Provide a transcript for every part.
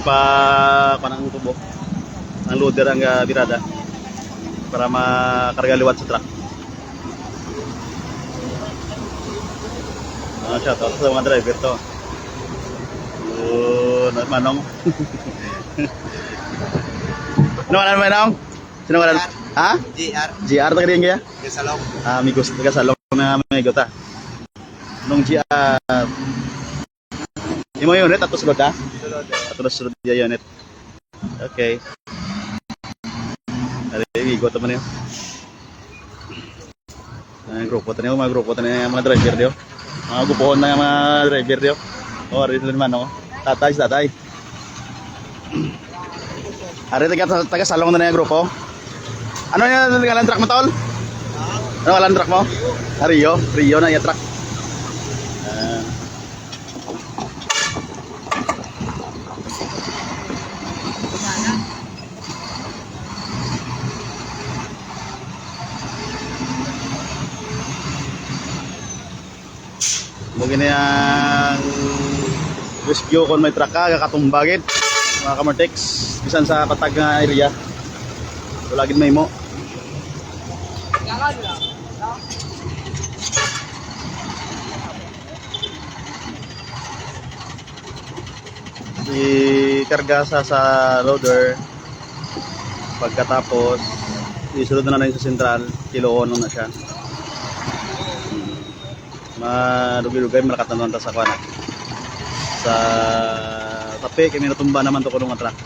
pa kanang tubo ang loader ang birada para makarga liwat sa truck. Shout out sa mga driver to. Manong. Ano ka naman, Manong? Sino ka naman? Ha? GR. GR ta kaya kaya? Kasalong. Amigos taga salong na may gota. Nung GR. Imo unit ato sulod ha? Sulod. Ato sulod dia unit. Okay. Ari gota man yo. Ang grupo tani mga grupo tani mga driver dio. Mga gupuhon na mga driver dio. Oh, ari naman no. Tatay. Ari taga salong na yung grupo. Ano yung ngalan truck mo, tol? Ano ngalan truck mo? Rio na yung truck. Mungkin yang rescue kon may truck ka kakatumbagit mga kamartex bisan sa patag nga area wala gid may mo. Ikarga sa loader pagkatapos isulod na rin sa sentral kiloon na siya. Madugay-dugay malakatanon ta sa kuana sa tapi kami natumba naman to kuno nga truck.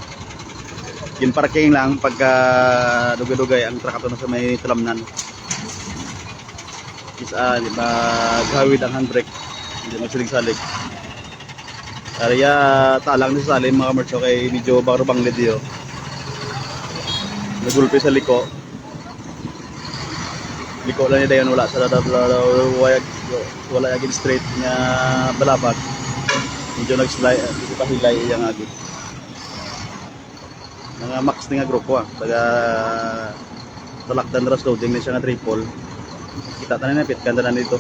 Yung parking lang pagka dugay-dugay ang truck ato na sa may tulamnan. Isa maghawid ang handbrake hindi magsilig-salig. Kaya talang ni sa salim mga kamerso kay medyo bang ledio. Nagulpi sa liko lang niya dayon wala sa wala agad straight nga balabag. Medyo nag-slide dito pa hilay yang agad. Mga max ni nga grupo taga talakdan ras loading ni siya nga triple. Kita tanan na pit kanda na dito.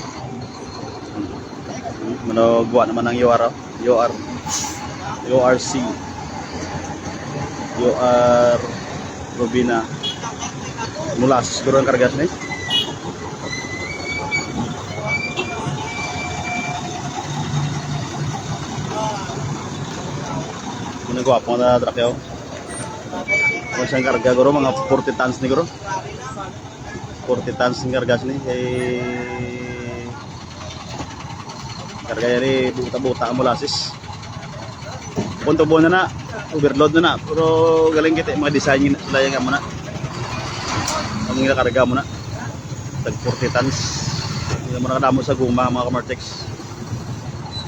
Manogwa naman ang URC Robina mula siguro ang kargas ni. Gwapo na truck yaw. Kung siyang karga guro mga 40 tons ni guro. 40 tons ng kargas ni kay karga yari buta-buta ang molasses. Punto buo na overload na pero galing kita mga design sila yang mo na. Ang mga karga mo na. Tag 40 tons. Hindi mo na kadamo sa guma mga kamartex.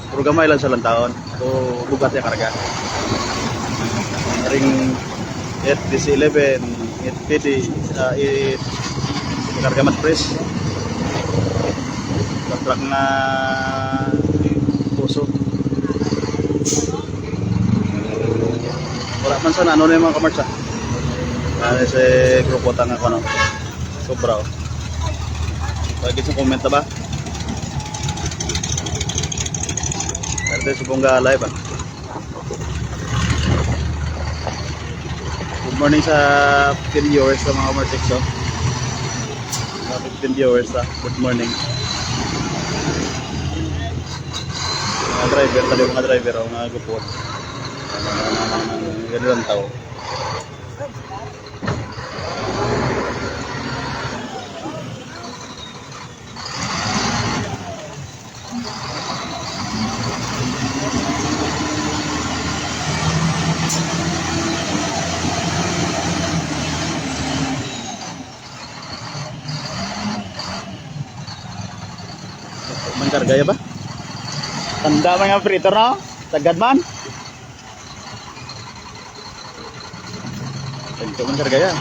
Pero gamay lang sa lantaon. So bugat yung karga. Ring 8DC11, 8PD, karga mat press. Truck na puso. Wala man sana ano na yung mga kamarsa. Ano sa grupo tanga ko no. Sobra. Pagkit sa comment ba? Pwede subong ga live ba? Good morning sa 15 viewers sa mga Martex. Mga 15 viewers good morning. Mga driver, tali mga driver mga gupot. Ganun lang tao. Kargaya ba? Tanda mga prito na? Tagad man? Tagto man kargaya.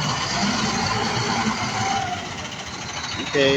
Okay.